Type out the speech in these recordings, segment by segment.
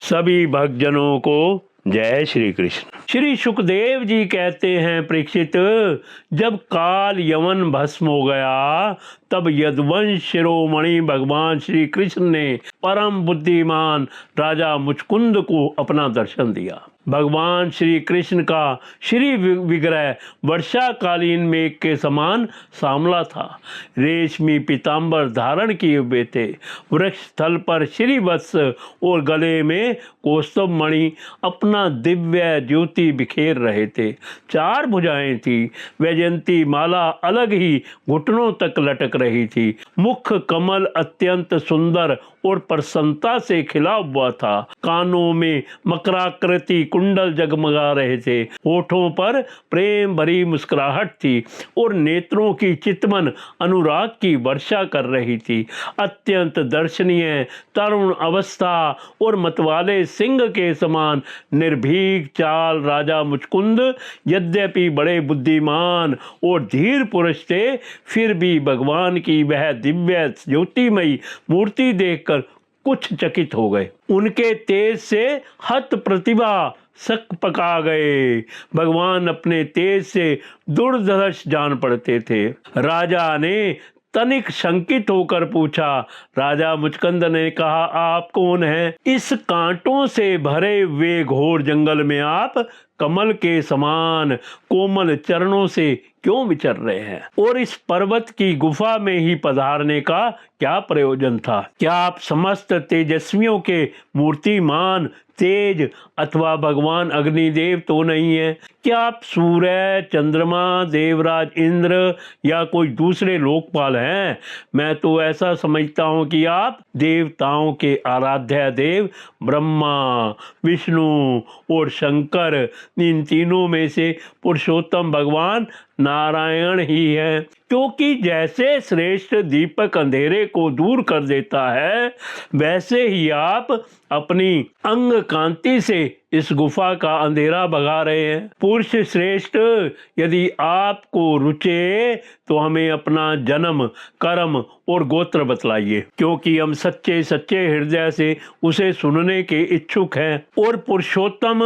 सभी भक्तजनों को जय श्री कृष्ण। श्री सुखदेव जी कहते हैं, परीक्षित, जब काल यवन भस्म हो गया तब यदुवंश शिरोमणि भगवान श्री कृष्ण ने परम बुद्धिमान राजा मुचकुंद को अपना दर्शन दिया। भगवान श्री कृष्ण का श्री विग्रह वर्षाकालीन मेघ के समान सांवला था। रेशमी पीताम्बर धारण किए हुए थे। वृक्ष स्थल पर श्री वत्स और गले में कौस्तुभ मणि अपना दिव्य ज्योति बिखेर रहे थे। 4 भुजाएं थी। वैजयंती माला अलग ही घुटनों तक लटक रही थी। मुख कमल अत्यंत सुंदर और प्रसन्नता से खिला हुआ था। कानों में मकराकृति कुंडल जगमगा रहे थे। होठों पर प्रेम भरी मुस्कुराहट थी और नेत्रों की चितवन अनुराग की वर्षा कर रही थी। अत्यंत दर्शनीय तरुण अवस्था और मतवाले सिंह के समान निर्भीक चाल राजा मुचकुंद यद्यपि बड़े बुद्धिमान और धीर पुरुष थे, फिर भी भगवान की वह दिव्य ज्योतिमयी मूर्ति देखकर कुछ चकित हो गए। उनके तेज से हत प्रतिभा सक पका गए। भगवान अपने तेज से दुर्धर्ष जान पड़ते थे। राजा ने तनिक शंकित होकर पूछा। राजा मुचकुंद ने कहा, आप कौन हैं? इस कांटों से भरे हुए घोर जंगल में आप कमल के समान कोमल चरणों से क्यों विचर रहे हैं? और इस पर्वत की गुफा में ही पधारने का क्या प्रयोजन था? क्या आप समस्त तेजस्वियों के मूर्तिमान तेज अथवा भगवान अग्निदेव तो नहीं है? क्या आप सूर्य, चंद्रमा, देवराज इंद्र या कोई दूसरे लोकपाल हैं? मैं तो ऐसा समझता हूँ कि आप देवताओं के आराध्य देव ब्रह्मा, विष्णु और शंकर, इन तीनों में से पुरुषोत्तम भगवान नारायण ही है। क्योंकि जैसे श्रेष्ठ दीपक अंधेरे को दूर कर देता है, वैसे ही आप अपनी अंग कांति से इस गुफा का अंधेरा भगा रहे हैं। पुरुष श्रेष्ठ, यदि आपको रुचे तो हमें अपना जन्म, कर्म और गोत्र बतलाइए, क्योंकि हम सच्चे सच्चे हृदय से उसे सुनने के इच्छुक हैं। और पुरुषोत्तम,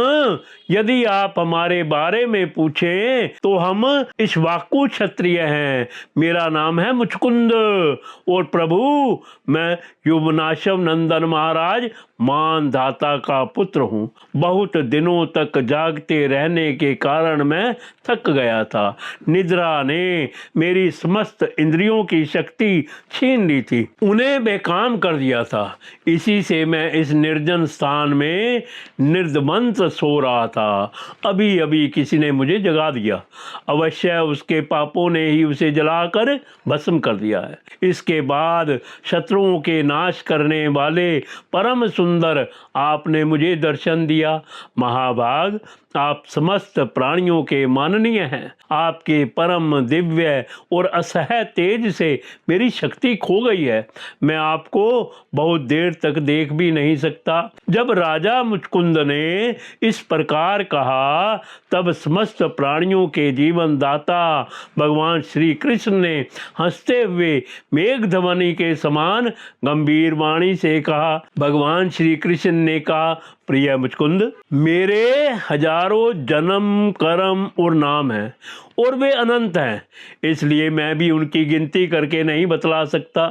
यदि आप हमारे बारे में पूछें तो हम इक्ष्वाकु क्षत्रिय हैं। मेरा नाम है मुचकुंद और प्रभु, मैं युवनाशव नंदन महाराज मानधाता का पुत्र हूँ। बहुत दिनों तक जागते रहने के कारण मैं थक गया था। निद्रा ने मेरी समस्त इंद्रियों की शक्ति छीन ली थी, उन्हें बेकाम कर दिया था। इसी से मैं इस निर्जन स्थान में निर्दमंत सो रहा था। अभी अभी किसी ने मुझे जगा दिया। अवश्य उसके पापों ने ही उसे जलाकर भस्म कर दिया है। इसके बाद शत्रुओं के नाश करने वाले परम सुंदर आपने मुझे दर्शन दिया। महाभाग, आप समस्त प्राणियों के माननीय हैं। आपके परम दिव्य और असह्य तेज से मेरी शक्ति खो गई है। मैं आपको बहुत देर तक देख भी नहीं सकता। जब राजा मुचकुंद ने इस प्रकार कहा, तब समस्त प्राणियों के जीवन दाता भगवान श्री कृष्ण ने हंसते हुए मेघध्वनि के समान गंभीर वाणी से कहा। भगवान श्री कृष्ण ने कहा, प्रिय मुचकुंद, मेरे हजारों जन्म, कर्म और नाम हैं और वे अनंत हैं, इसलिए मैं भी उनकी गिनती करके नहीं बतला सकता।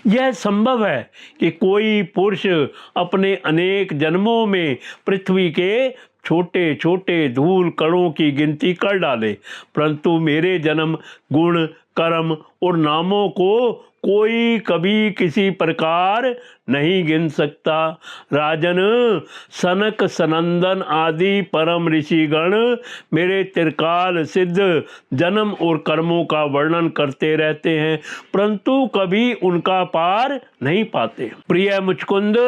यह संभव है कि कोई पुरुष अपने अनेक जन्मों में पृथ्वी के छोटे छोटे धूल कणों की गिनती कर डाले, परंतु मेरे जन्म, गुण, कर्म और नामों को कोई कभी किसी प्रकार नहीं गिन सकता। राजन, सनक, सनंदन आदि परम ऋषिगण मेरे त्रिकाल सिद्ध जन्म और कर्मों का वर्णन करते रहते हैं, परंतु कभी उनका पार नहीं पाते। प्रिय मुचकुंद,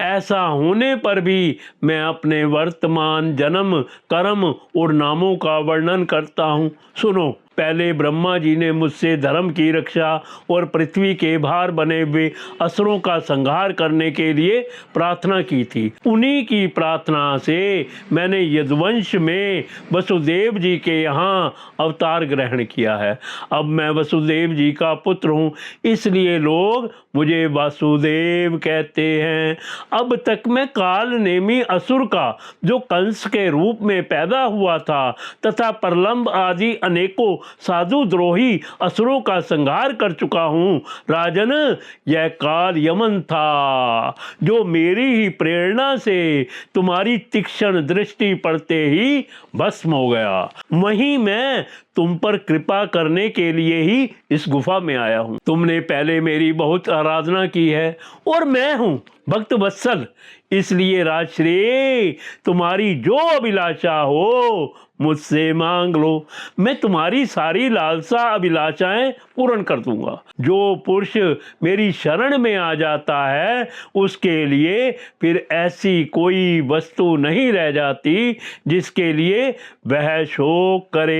ऐसा होने पर भी मैं अपने वर्तमान जन्म, कर्म और नामों का वर्णन करता हूँ। सुनो। पहले ब्रह्मा जी ने मुझसे धर्म की रक्षा और पृथ्वी के भार बने हुए असुरों का संहार अवतार करने के लिए प्रार्थना की थी। उन्हीं की प्रार्थना से मैंने यदुवंश में वसुदेव जी के यहाँ अवतार ग्रहण किया है। अब मैं वसुदेव जी का पुत्र हूँ, इसलिए लोग मुझे वासुदेव कहते हैं। अब तक मैं काल नेमी असुर का, जो कंस के रूप में पैदा हुआ था तथा प्रलंब आदि अनेकों साधु द्रोही असुरों का संहार कर चुका हूँ। राजन, यह काल यमन था, जो मेरी ही प्रेरणा से तुम्हारी तीक्ष्ण दृष्टि पड़ते ही भस्म हो गया। वहीं मैं तुम पर कृपा करने के लिए ही इस गुफा में आया हूँ। तुमने पहले मेरी बहुत आराधना की है और मैं हूँ भक्त वत्सल, इसलिए राजश्री तुम्हारी जो अभिलाषा हो मुझसे मांग लो। मैं तुम्हारी सारी लालसा अभिलाषाएं पूर्ण कर दूंगा। जो पुरुष मेरी शरण में आ जाता है उसके लिए फिर ऐसी कोई वस्तु नहीं रह जाती जिसके लिए वह शोक करे।